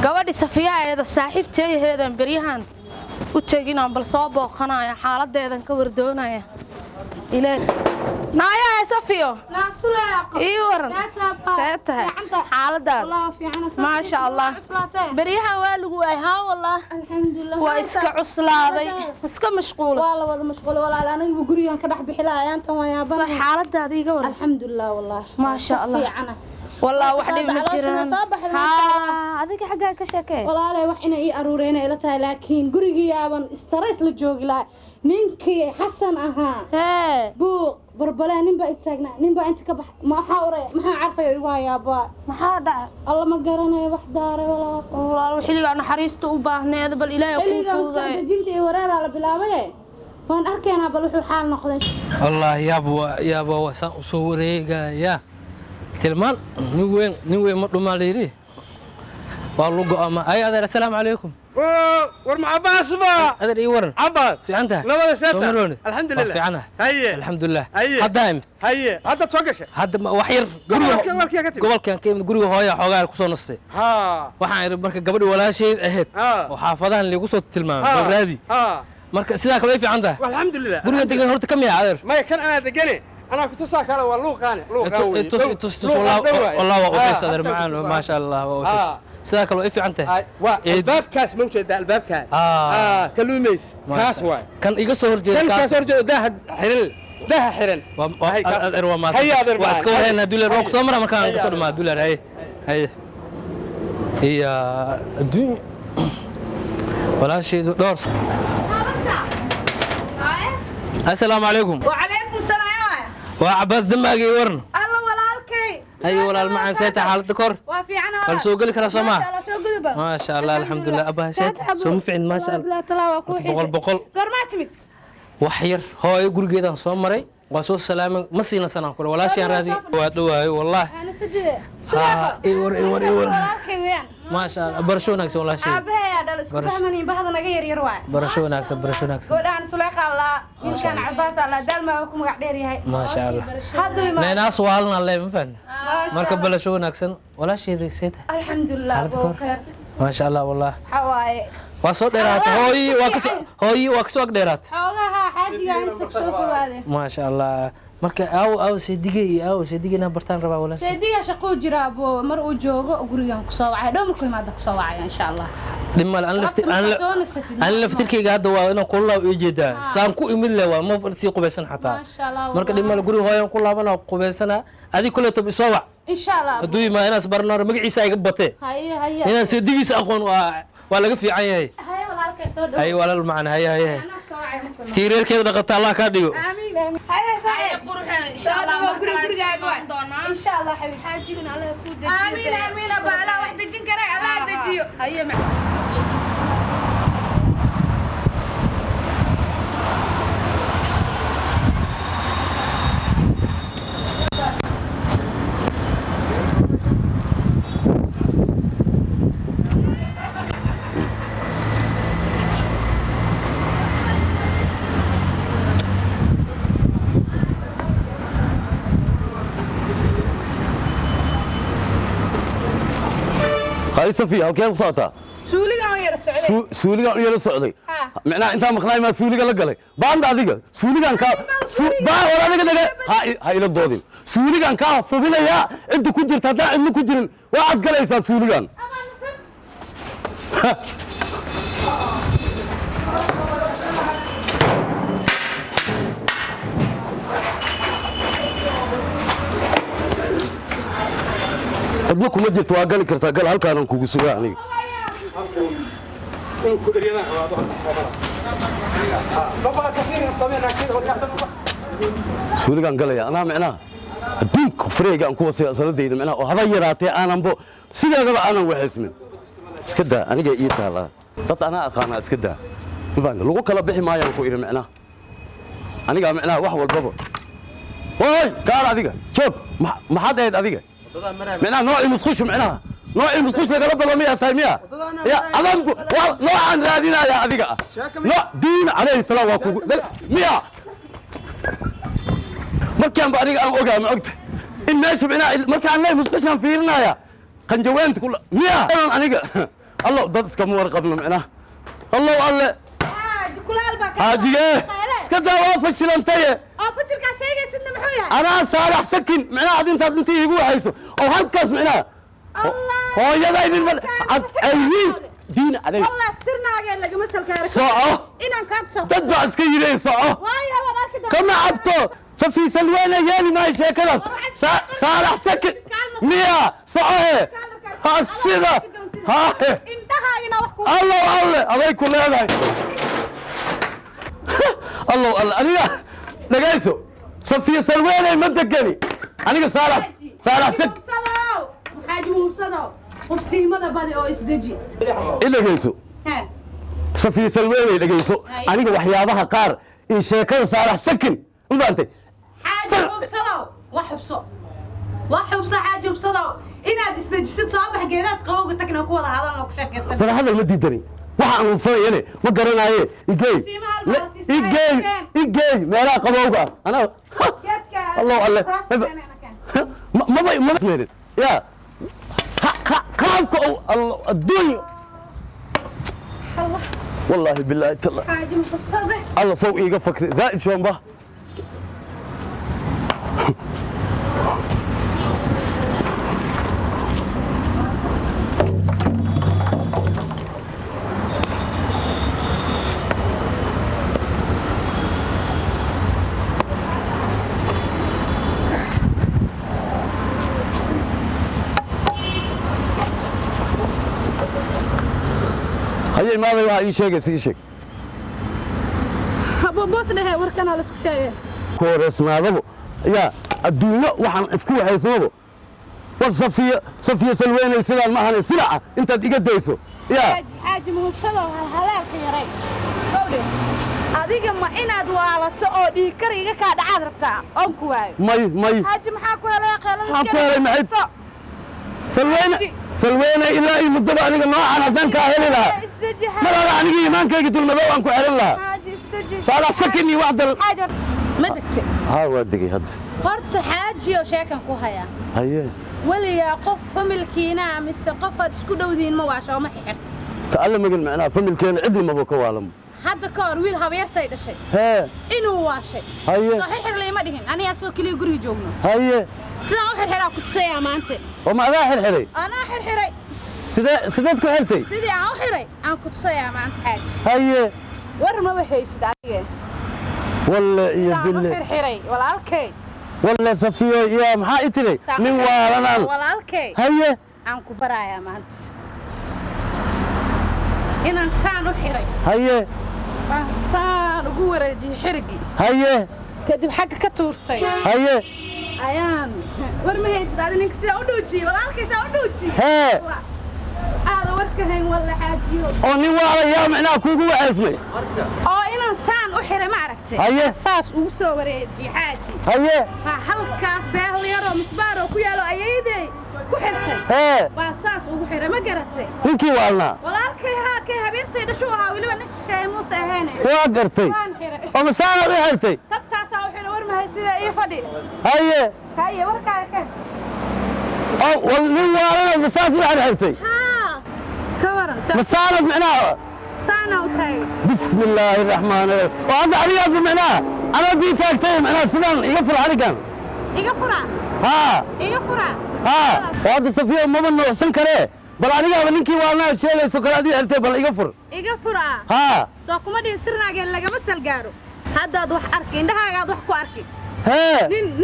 gabadhi Safiya ayada saaxiibteeyaheedan bariyahan u tagina bal soo booqanaya xaaladeedan ka wardoonaya ilaa naaya Safiyo naasulaaqo iyo waran seetahay xaalada ma sha Allah bariyahan waa lagu ayhaa wallah alxamdulillah waa iska cuslaaday iska mashquul waa la wada mashquul walaal anigu gurigan ka dhax bixilaayaan tan waa yaaban xaaladaada iga waran alxamdulillah wallah ma sha Allah والله وحدي ما جيران adiga xagaa ka sheekay walaalay wax inay aruureen ila tahay laakiin gurigiyaaban stress la joogi laa ninkii Xasan ahaa buu barbala ninba intaagnaa ninba inta ka bax ma xawray ma carfay igu hayaaba maxaa dhacay alla ma garanayo wax daaray walaa xilliga naxariista u baahneed bal ilaahay ku fuuday jinta iyo wareera la bilaabay waan arkaynaa bal wuxuu xaal noqday والله yaabo wasan u soo wareegaya تلمان نوين مطلوب ليري والله قام أي هذا السلام عليكم ورم عباس با هذا إيه ورن عباس في عنده لا ولا سبت الحمد لله في عنه هي الحمد لله هدايم هي هذا توقش هذا وحير قبل كان قريه هاي حوار كوسو نصي ها وحير مركب قبل ولا شيء أهد وحافظان اللي كوسو تلمان بالرادي مركب سلاك ما في عنده والحمد لله قريه تقول هرت كم يا عذر ما كان أنا دقني أنا كنت ساك هذا والله قاني والله وقيس هذا معنا ما شاء الله وقيس ساك لو إفي عنته الباب كاس موجود ده الباب كاس كلوميس كاس واي كان يقصور جد كان يقصور جد ده حرن هي واسكور هنا دولار روك سمرة ما كان يقصور مع دولار هي الدنيا ولا شيء دور السلام عليكم وعليكم السلام وعباس دماغي ورن الله walaalkay اي ولا المعان سيت حالة كور وفي عنها بل سوق لك انا سما ما شاء الله سوق دبا ما شاء الله الحمد لله ابا سيت سوم فعل ما شاء الله لا تلاوه كوحي بقول قرماتمي وحير هاي غرغيدان سو مري واسو سلام ما سينا سنه كور ولا شي رادي وادواي والله انا سديده اي ور walaalkay weeyaan ما شاء الله برشو ناكس ولا شيء ابهي دل isku fahmanin bahada naga yar yar waay برشو ناكس godaan Suleeqa Allah inkan Abbas Allah dalma ku magac dheer yahay ما شاء الله haduu ma ناس والنا الله مفن marka برشو ناكسن ولا شيء سيد alxamdulillah oo khair ما شاء الله والله حواي واسو ديرات هوي واكسو ديرات xogaha xaajiga inta soo fogaade ما شاء الله marka aw seedigina bartaan rabaa walaal seediga shaqo jira abo mar uu joogo gurigan ku soo wacay dhow markuu imaado ku soo wacay insha Allah dhimal aan laftirkeyga hadda waa inaan kulaa u jeedaa saan ku imid leh waa ma farsi qubaysan xataa marka dhimal guriga hooyan ku laabana qubaysana adi kule tob soo wac insha Allah haduu ma inaas barnaar magaciisa iga batay haye inaan seedigiisa aqoon waa laga fiican yahay haye walaalkay soo dhaw haye walaal macna haye tiireerkeeda dhaqata Allah ka dhigo amiin haye saacid quruxan insha Allah gurigaaga insha Allah xaajirina Allah ku dajiyo amiin baala wax dajin kare Allah dajiyo haye هاي صفية أوكي وصاتا سوليغان يلا سعودي معناه أنت مخناي ما سوليغان لقلي باند هذيك سوليغان كا با ولا ذيك هاي لا دودين سوليغان كا فبنا يا أنت كجر تدا إنه كجرين واحد قال إيسا سوليغان أبوك ما جبت واقل كرتا قال هل كانوا كوكو سواعني سوليغان قال يا أنا معناه الدنك فريق أنكو سنة ديد معناه وهذا يراتي أنا بو سيدا قبع أنا وحسمن اسكدا أنا جاي إيتا الله طب أنا أقانا اسكدا مفاند لغو كلا بحي ما ينكو إيرا معناه أنا قال معناه وحوى البابا واي قال هذيك شوف ما حد هيد هذيك معناه نوعي مسخوش معناها نوعي مسخوش لك رب الله 100 تايمية يا أظن نوع عن رادينا يا هذيك نوع دين عليه السلام وكو 100 ما كان بعدين أنا أوقع معك إن ماشي معناه ما كان لي مسخوش فيرنا يا qanjaweenta kula miya aniga الله ضد كمور قبل معنا الله الله كلال بقى هاجيه كذا وافشل انت فشل كاسيغ سن محويا انا صالح سكن معنا انت يقول حيث او هلكاس معنا الله هو يدا يدين ايوين دين عليه والله سرنا غير لقى مسل كارك صعه ان كان صعه تدبع اسكيري صعه واي هو ذاك كما عبطو صفي سلوانه يالي ما شكلت صالح سكن ميا صعه ها السيده ها انتهى هنا وحكو الله الله عليك كل هذا الله الله انا لقيته صفيه سلوانه ما دقني انا صالح سك حاجه مبسطه وبسيمه بدي او اسدجي الا لقيته ها صفيه سلوانه لقيته انا وحيابها قار ان شيكه صالح سكن ما انت حاجه مبسطه وحبصه حاجه مبسطه inaad isdajisid soo bax geedaas qawowga tagna ku wada hadalna ku sheekaysan bal hadal ma diidani waxa aan ubsanayeen ma garanaaye igey meelaha qawowga ana الله الله ما اسمعني يا كابك الله الدنيا والله بالله تلا حاجه مبسطه الله سوق يقفك زائد شلون به هاي ماذا يا شيء سيشك ابو بوس ده وركنا لا اسكو شيء كورسنادو يا الدنيا waxaan isku haysnabo صفيه سلوينه sida ma ahan sida inta iga dayso ya حاجه مبسطه halaalka yaray gowde adiga ma inaad waalato oo dhiig kariga ka dhacaad rabtaa oon ku waayo may حاجه maxaa ku helay qeelada iska maxay سلوينه إلا يمدب عنك النوع عن أدنك أهلي لها ما لا عنك إيمانك يقول مدو أنكو أهلي لها فعلا سكني واحدة حاجة ما دكت ها ودقي هد هرت حاجة وشاكن كوهايا هيا ولي قف فملكينا مس قفت اسكو دودين ما واشا وما حيرت تعلم مقل معنا فملكينا عدل ما بكو عالم hadda ka hor wiil habeertay dhashay inuu waashay soo xirxir leeyma dhihin aniga soo kaliya guriga joogno sidaan u xirxiraa ku tusaya maanta oo ma adaa xirxiray anaa xirxiray sideed ku xirtay sidii aan u xiray aan ku tusaya maanta xaaj war ma wahaysid adiga walla iyo billah xirxiray walaalkay walla safiyo ya maxaa itire nin waalanaan walaalkay aan ku baraaya maanta inaan saan u xiray saan ugu wareejiyay xirigi kadib xagga ka tuurtay ayaan war ma haysid adiga ninka sida u dhuujiyay walaalkaysa u dhuujiyay aada warka hayn walla xaajiyo oo nin waala yaa macnaa kuugu wacaysmay oo inaan saan u xiray ma aragtay saas ugu soo wareejiyay xaaji halkaas beel yaroo misbaaroo ku yaalo ayeeday ku xirtay waa saas ugu xiray ma garatay ninkii waalna walaalkay haa kay habeentay dhashu ahaa weliba nin shisheeye muuse ahayn waa gartay oo masaana u xirtay tabtaasaa u xiray war ma haysida ii fadhi warkaaga ka nin waalana masaas u xirtay كورن مساند معناها سانا وتاي بسم الله الرحمن الرحيم وهذا عليا بمعناها انا بيتك تاي معناها سنان يغفر عليك يغفر يغفر وهذا صفيه ما من حسن كره بل انا نينكي وانا شيء سكرادي حرتي بل يغفر سو كما دين سرناغين لغا مسل غارو هداد wax arki indhahaaga wax ku arki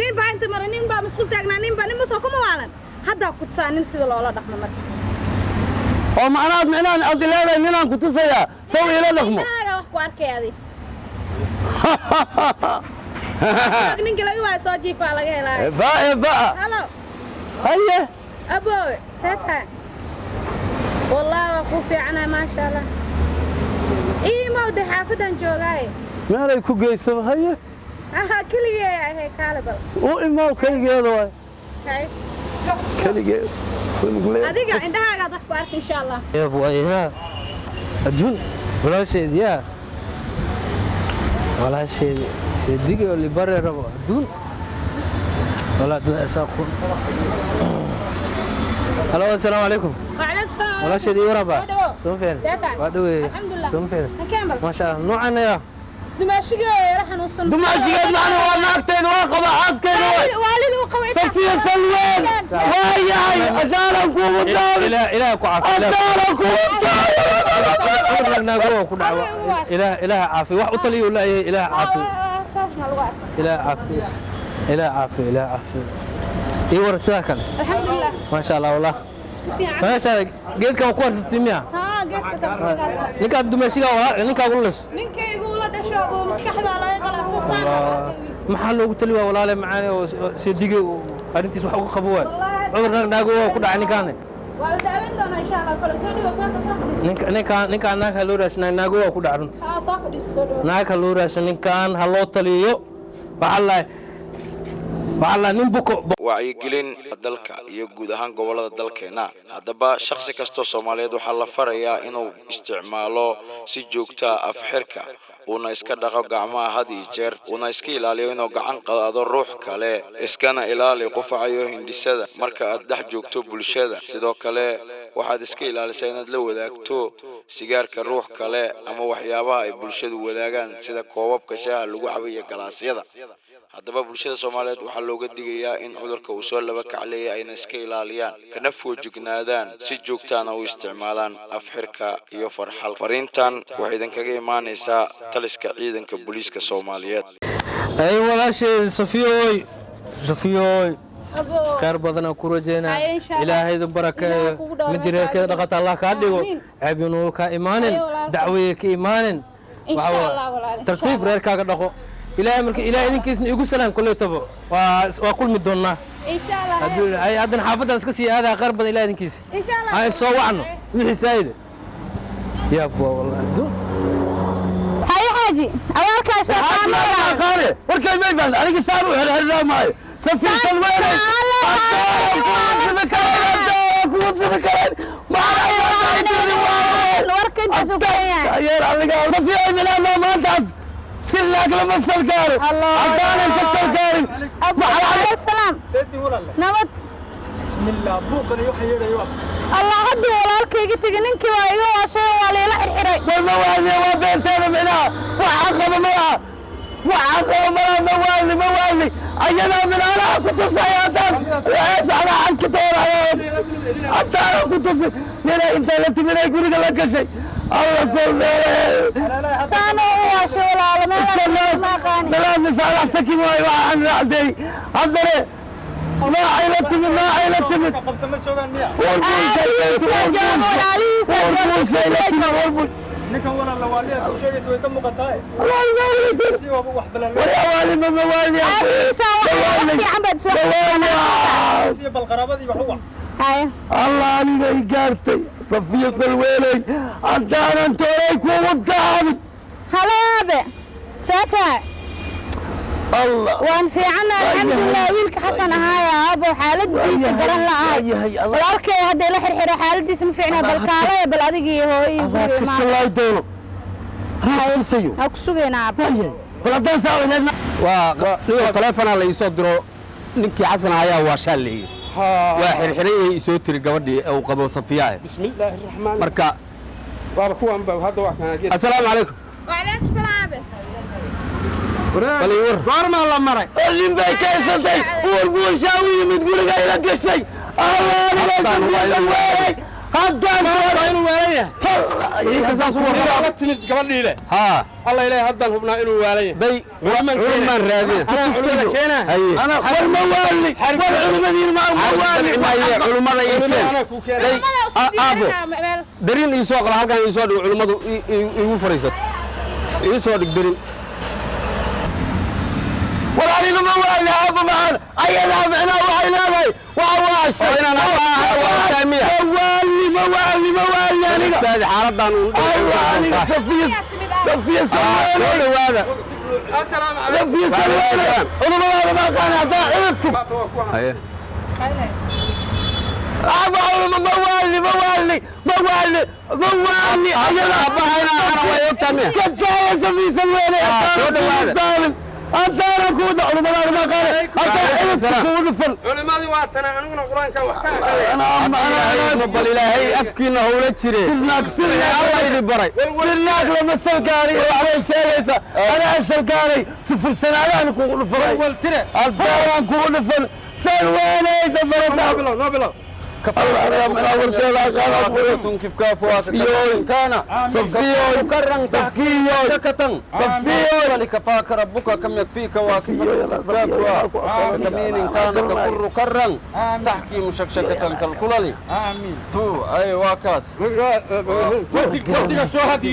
nin baa inta mar nin baa mas'uul taagna nin baa nin soo kuma waalan hadda ku tsaanin sida loola dhaqmo marka oo macnaad micnaan adileeday ninaan ku tusaya saw ila dhaqmo wax ku arkayadi ninka laga waa soo jiifa laga helay halo haye abo sata wallahi ku fiicana ma sha Allah mawda xaafadan joogay meelay ku geyso haye kaliya ay kaalaba oo imaa kaligeedo way kaligeedo adiga indhahaaga wax ku arki insha Allah waa adun walaasheed yaa walaasheed seedig oo libare rabo adun walaad asaaqo halo assalaamu calaykum وعليكم السلام walaasheedii waraba soo fiican سيتان waa dhaweey الحمد لله soo fiican نكمل ما شاء الله noocan ayaa دماشقة راح نوصل dumaashigeed macna waa naagteeda waa qaba xaaskeeda والدي وقوي safiya salween waayahay adaalan kuugu daawi ilaah ku caafiyo adaalan kuugu daawi naago ku dhaco ilaah caafiyo wax u taliyo ilaahay ilaah caafiyo ilaah caafiyo ilaah caafiyo ilaah caafiyo iyo war sida kale الحمد لله ما شاء الله والله ما شاء الله geedkan ku warsatay miya ها قلت كسر ninka dumaashiga walaal ninka ugu lees ninka igu la dhasho oo maskaxda laga gala asasaan maxaa loogu tali waa walaale macaan oo seedige arintiis wax uga qabo waa cudur naago ku dhacay ninkaan waa la daaweyn doonaa insha Allah kala soo dhigo faanka soo ninkaan naag loo raashnaa naago waa ku dhacay runtii ها soo fadhiiso soo dhigo naag loo raashin ninkaan ha loo taliyo waxaa nin buko wacyigelin dalka iyo guud ahaan gobolada dalkeena haddaba shakhsi kastoo Soomaaliyeed waxaa la farayaa inuu isticmaalo si joogto ah afxirka una iska dhaqo gacmaha had iyo jeer una iska ilaaliyo inuu gacan qaado ruux kale iskana ilaali qufacayo hindisada marka aad dhex joogto bulshada sidoo kale waxaad iska ilaalisaa inaad la wadaagto sigaarka ruux kale ama waxyaabaha ay bulshadu wadaagaan sida koobabka shaaha lagu cabayo galaasyada haddaba bulshada Soomaaliyeed waxaa looga digayaa in cudurka uu soo laba kacleeyay ayna iska ilaaliyaan kana foojignaadaan si joogto ah u isticmaalaan afxirka iyo farxal fariintan waxay idin kaga imaanaysaa taliska ciidanka booliiska Soomaaliyeed ay walaasheed Safiyooy خير بدنا كروجينا إلهي ذبرك مدير كذا دقت الله كاديو عبينو كإيمان دعوة كإيمان إن شاء الله ولا ترتيب رأيك كذا إلهي مرك إلهي إذن كيس يقول سلام كله تبو وأقول مدونا إن شاء الله هاي عدنا حافظ أسكسي هذا غير بدنا إلهي إذن كيس إن شاء الله هاي صوّعنا ويحي سايد يا أبو والله دون هاي حاجي أولك يا شيخان خالي وركي ما يفعل أنا قصارو هلا معي سفير سلوين وركنت سكريان يا رجال سفير من هذا ما تعب سلك لما السلكاري عطانا انت السلكاري أبو عليكم السلام سيدي ولا لا نمت بسم الله بوقنا يحيي يا الله هدي walaalka iga tagay ninkii waa iga waashay waa leela xirxiray والموازي وبيتنا منها وعقب مرة وعقب مرة موالي أجنا من أنا كنت سياتان وإيش على عنك تورا حتى أنا كنت من أنت لت من يقول لك شيء الله كل saano waashay walaal ma qaani لا مثال سكين وعن عندي هذا ما عيلت من قبض ما جوغان ميا ninkan wala la waaliya ku sheegaysa way ka muuqataa si waa wax balan si bal qaraabadii wax uga الله أنا قارتي صفية الويلي عندنا أنت عليك ومتعب هلا ساتا الله وان في عنا الحمد لله ويلك حسن هاي ابو حالديس قرن لا هاي walaalkay hadda la xirxiro xaaladiisa ma fiicna bal kaale bal adigii hooy الله يدوله هاي سيو ha ku sugeynaa ولا تنسى لنا waa telefoon la isoo diro ninkii xasan ayaa waa shaalay waa xirxiray isoo tiri gabadhii oo qabo Safiya بسم الله الرحمن marka بابا kuwan ba hadda wax kana geed assalaamu calaykum وعليكم السلام bal war goorma la maray اللي بيكيسنتي والبول شاوي متقول إلى قشي الله أنا هدان inuu weelaya كساس la timid gabadhii le ها الله ilaahay hadan hubnaa inuu weelaya day culman raadina أنا والموالي والعلمانيين مع الموالي culumada ana ku keenay aabo darin ii soo qala halkan ii soo dhig culumadu igu fariisato ii soo dhig darin والله الموالي هذا معنا أينا معنا وعينا لي وعواش وين أنا وتامية موالي أنا هذه حالتنا أيوة صفية سلواني هذا السلام عليكم صفية سلواني أنا ما كان هذا عرفتكم ايه موالي أنا أبا ويتامية كجاية صفية سلواني أنت أنا كود أنا ما قال ونفل culimadii waa tana aniguna quraanka wax ka أنا بل إلهي أفكينا هو لتشري سرناك الله يدي بري سرناك لما سلقاني وعلي شيء أنا سلقاني صفر سنة أنا كون نفل أول ترى أنا كون نفل سلواني سفرنا نوبلو الله من أول كلا قالوا كيف كافوا فيو كان صفيو كرن صفيو سكتن صفيو ولكفاك ربك كم يكفيك واكفك كافوا كمين كان كفر كرن تحكي مشكشكة كالكلل آمين تو أي واكاس ودك شو هذه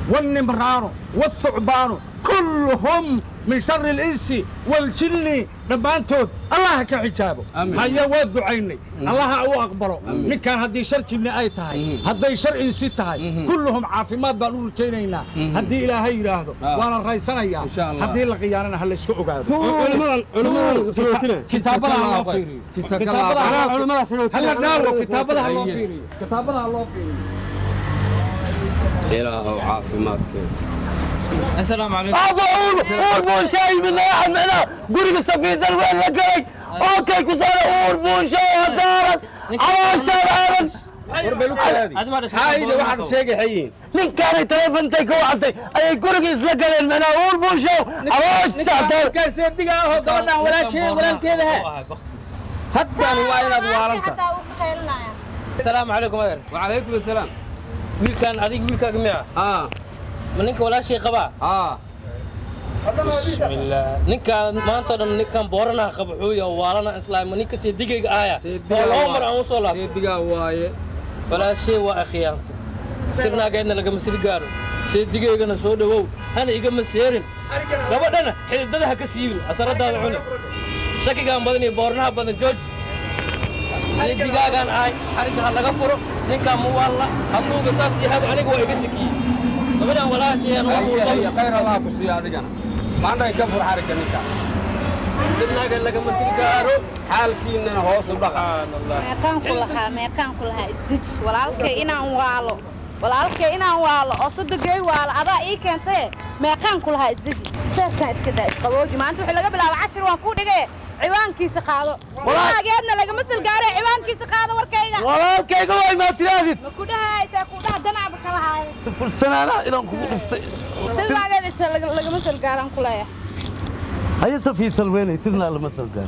والنمران والثعبان كلهم من شر الإنس والجن نبانتود الله كحجابه هيا ود عيني الله هو أقبله نكان هدي شر جن أي تاي هدي شر إنس تاي كلهم عافمات بنور جينينا هدي إلى هي هذا وأنا رئيسنا يا هدي لقيانا هل يسكوا قاعد كتابنا الله فيري كتابنا هلا نار كتابنا الله فيري كتابنا الله فيري إلى عافمات السلام عليكم أبو أوربو شاي من أحد معنا قولي السفينة الوين لقيك أوكي كسر أوربو شاي هدارك على الشارع هاي ده واحد شيء حيين لين كان تلفون تيك واحد أي قولي إسلقنا من أوربو شاي على الشارع كسر دقيقة هو قلنا ولا شيء ولا كذا حتى وين أدوارك السلام عليكم أدر وعليكم السلام ويل كان هذيك ويل كان جماعة منك ولا شيء قبا بسم الله نكان ما أنت نكان بورنا قبحويا ووالنا إسلام منك سيدقيق آية والعمر عن صلاة سيدقيق واي ولا شيء وأخيانته سرنا قاعدنا لقى مسير قارو سيدقيق أنا سود وو أنا إيجا مسيرين قبضنا حيد ده كسيبل أسرد هذا عني شكي كان بدني بورنا بدن جوج سيدقيق كان آي حركة هلا قفرو نكان موالله هتلو بساس يهاب عنك وإيجا شكي قبضنا ولا شيء أنا خير الله كسي هذا جنا ما عندنا كفر حركة نكان سرنا قال لك مسير قارو حالكينا هو سبحان الله meeqaan ku lahaa isdij walaalkay inaan waalo oo saddeey waalo adaa ii keentay meeqaan ku lahaa isdij seerkan iska daa isqabooji maanta wixii laga bilaabo 10 waan ku dhigay ciwaankiisa qaado walaageedna laga masal gaaray ciwaankiisa qaado warkayga walaalkayga way ma tiraadid ma ku dhahaysaa ku dhaha danaaba kala haay صفر سنة أنا إلى كم نفتي sidaageed laga masal gaaran ku leeyahay هيا سفي سلوين يصيرنا على مسألة